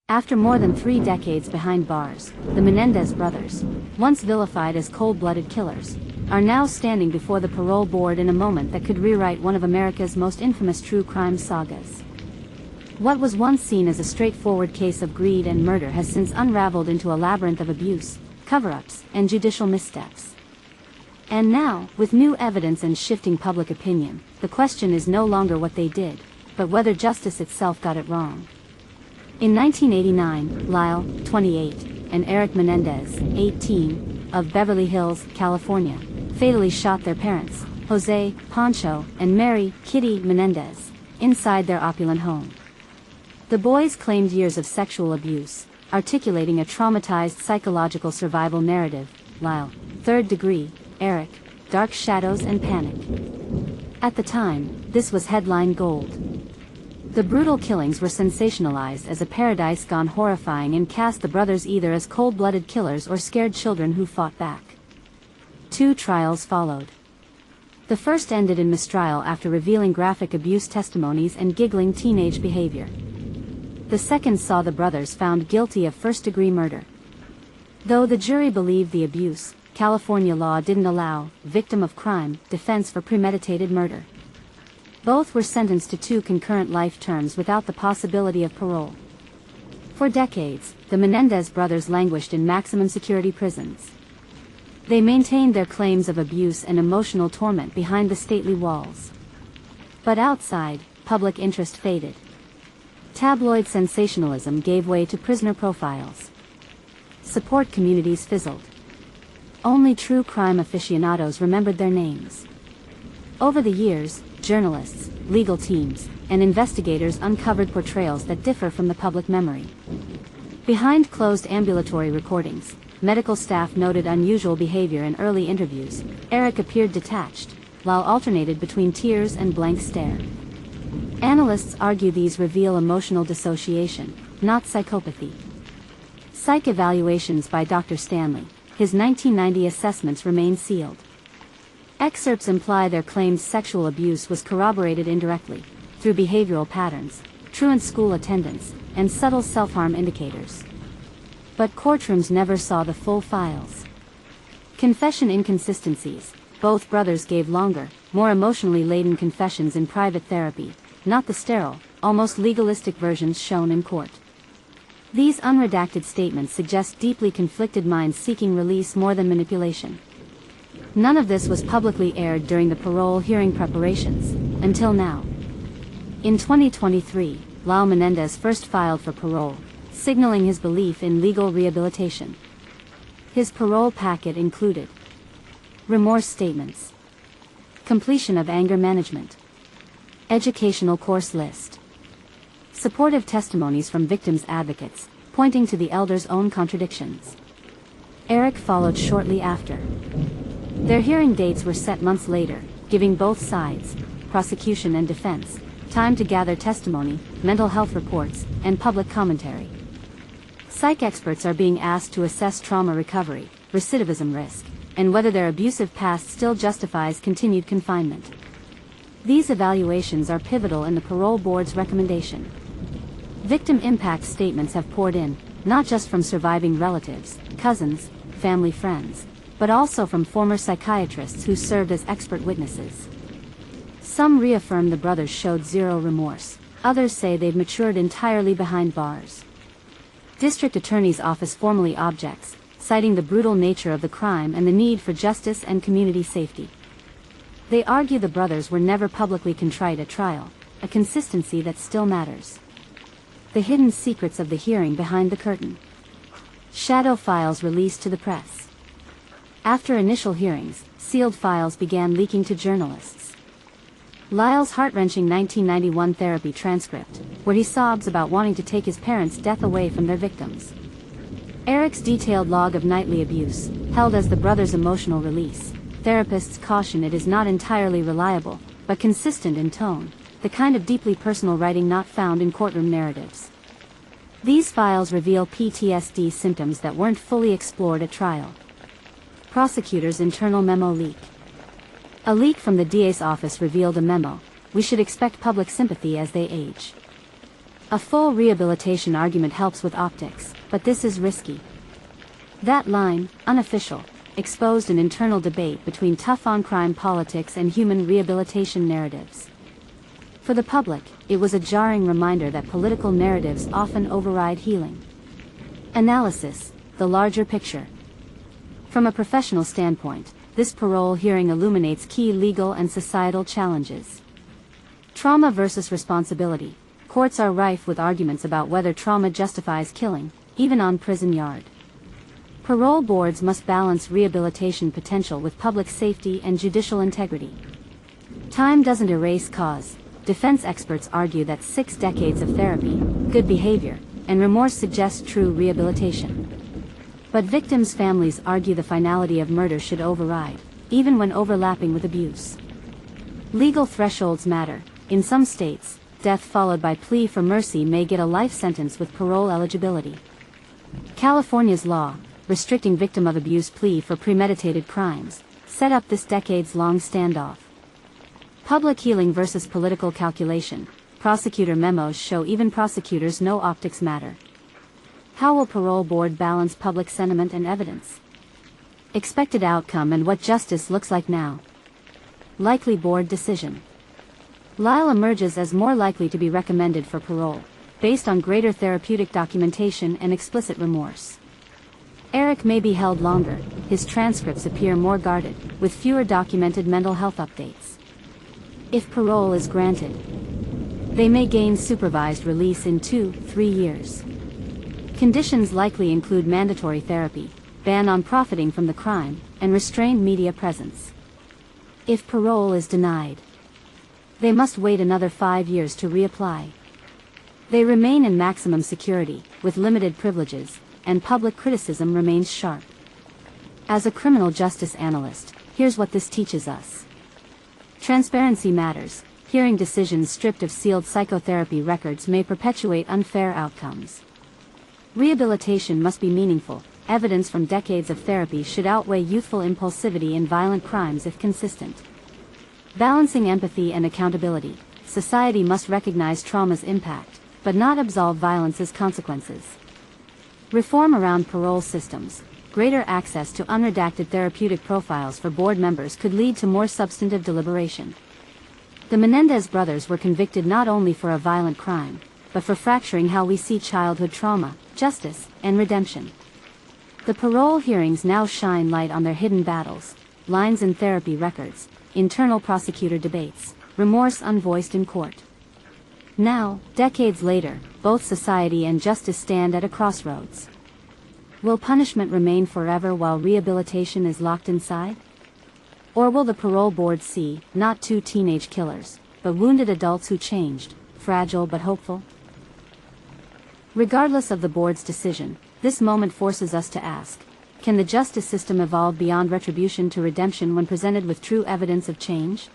After more than 3 decades behind bars, the Menendez brothers, once vilified as cold-blooded killers, are now standing before the parole board in a moment that could rewrite one of America's most infamous true crime sagas. What was once seen as a straightforward case of greed and murder has since unraveled into a labyrinth of abuse, cover-ups, and judicial missteps. And now, with new evidence and shifting public opinion, the question is no longer what they did, but whether justice itself got it wrong. In 1989, Lyle, 28, and Eric Menendez, 18, of Beverly Hills, California, fatally shot their parents, Jose, Pancho, and Mary, Kitty, Menendez, inside their opulent home. The boys claimed years of sexual abuse, articulating a traumatized psychological survival narrative. Lyle, third degree; Eric, dark shadows and panic. At the time, this was headline gold. The brutal killings were sensationalized as a paradise gone horrifying and cast the brothers either as cold-blooded killers or scared children who fought back. 2 trials followed. The first ended in mistrial after revealing graphic abuse testimonies and giggling teenage behavior. The second saw the brothers found guilty of first-degree murder. Though the jury believed the abuse, California law didn't allow victim of crime defense for premeditated murder. Both were sentenced to 2 concurrent life terms without the possibility of parole. For decades, the Menendez brothers languished in maximum security prisons. They maintained their claims of abuse and emotional torment behind the stately walls. But outside, public interest faded. Tabloid sensationalism gave way to prisoner profiles. Support communities fizzled. Only true crime aficionados remembered their names. Over the years, journalists, legal teams, and investigators uncovered portrayals that differ from the public memory. Behind closed ambulatory recordings, medical staff noted unusual behavior in early interviews. Eric appeared detached, while alternated between tears and blank stare. Analysts argue these reveal emotional dissociation, not psychopathy. Psych evaluations by Dr. Stanley, his 1990 assessments remain sealed. Excerpts imply their claimed sexual abuse was corroborated indirectly, through behavioral patterns, truant school attendance, and subtle self-harm indicators. But courtrooms never saw the full files. Confession inconsistencies: both brothers gave longer, more emotionally laden confessions in private therapy, not the sterile, almost legalistic versions shown in court. These unredacted statements suggest deeply conflicted minds seeking release more than manipulation. None of this was publicly aired during the parole hearing preparations, until now. In 2023, Lyle Menendez first filed for parole, signaling his belief in legal rehabilitation. His parole packet included remorse statements, completion of anger management, educational course list, supportive testimonies from victims' advocates, pointing to the elders' own contradictions. Eric followed shortly after. Their hearing dates were set months later, giving both sides, prosecution and defense, time to gather testimony, mental health reports, and public commentary. Psych experts are being asked to assess trauma recovery, recidivism risk, and whether their abusive past still justifies continued confinement. These evaluations are pivotal in the parole board's recommendation. Victim impact statements have poured in, not just from surviving relatives, cousins, family friends, but also from former psychiatrists who served as expert witnesses. Some reaffirm the brothers showed zero remorse, others say they've matured entirely behind bars. District Attorney's Office formally objects, citing the brutal nature of the crime and the need for justice and community safety. They argue the brothers were never publicly contrite at trial, a consistency that still matters. The hidden secrets of the hearing behind the curtain. Shadow files released to the press. After initial hearings, sealed files began leaking to journalists. Lyle's heart-wrenching 1991 therapy transcript, where he sobs about wanting to take his parents' death away from their victims. Eric's detailed log of nightly abuse, held as the brothers' emotional release. Therapists caution it is not entirely reliable, but consistent in tone, the kind of deeply personal writing not found in courtroom narratives. These files reveal PTSD symptoms that weren't fully explored at trial. Prosecutor's internal memo leak. A leak from the DA's office revealed a memo: "We should expect public sympathy as they age." A full rehabilitation argument helps with optics, but this is risky. That line, unofficial, exposed an internal debate between tough-on-crime politics and human rehabilitation narratives. For the public, it was a jarring reminder that political narratives often override healing. Analysis, the larger picture. From a professional standpoint, this parole hearing illuminates key legal and societal challenges. Trauma versus responsibility. Courts are rife with arguments about whether trauma justifies killing, even on prison yard. Parole boards must balance rehabilitation potential with public safety and judicial integrity. Time doesn't erase cause. Defense experts argue that 6 decades of therapy, good behavior, and remorse suggest true rehabilitation. But victims' families argue the finality of murder should override, even when overlapping with abuse. Legal thresholds matter. In some states, death followed by plea for mercy may get a life sentence with parole eligibility. California's law, restricting victim of abuse plea for premeditated crimes, set up this decades-long standoff. Public healing versus political calculation. Prosecutor memos show even prosecutors know optics matter. How will parole board balance public sentiment and evidence? Expected outcome and what justice looks like now. Likely board decision. Lyle emerges as more likely to be recommended for parole, based on greater therapeutic documentation and explicit remorse. Eric may be held longer. His transcripts appear more guarded, with fewer documented mental health updates. If parole is granted, they may gain supervised release in 2-3 years. Conditions likely include mandatory therapy, ban on profiting from the crime, and restrained media presence. If parole is denied, they must wait another 5 years to reapply. They remain in maximum security, with limited privileges, and public criticism remains sharp. As a criminal justice analyst, here's what this teaches us. Transparency matters. Hearing decisions stripped of sealed psychotherapy records may perpetuate unfair outcomes. Rehabilitation must be meaningful. Evidence from decades of therapy should outweigh youthful impulsivity in violent crimes if consistent. Balancing empathy and accountability. Society must recognize trauma's impact, but not absolve violence's consequences. Reform around parole systems. Greater access to unredacted therapeutic profiles for board members could lead to more substantive deliberation. The Menendez brothers were convicted not only for a violent crime, but for fracturing how we see childhood trauma, justice, and redemption. The parole hearings now shine light on their hidden battles, lines in therapy records, internal prosecutor debates, remorse unvoiced in court. Now, decades later, both society and justice stand at a crossroads. Will punishment remain forever while rehabilitation is locked inside? Or will the parole board see, not 2 teenage killers, but wounded adults who changed, fragile but hopeful? Regardless of the board's decision, this moment forces us to ask, can the justice system evolve beyond retribution to redemption when presented with true evidence of change?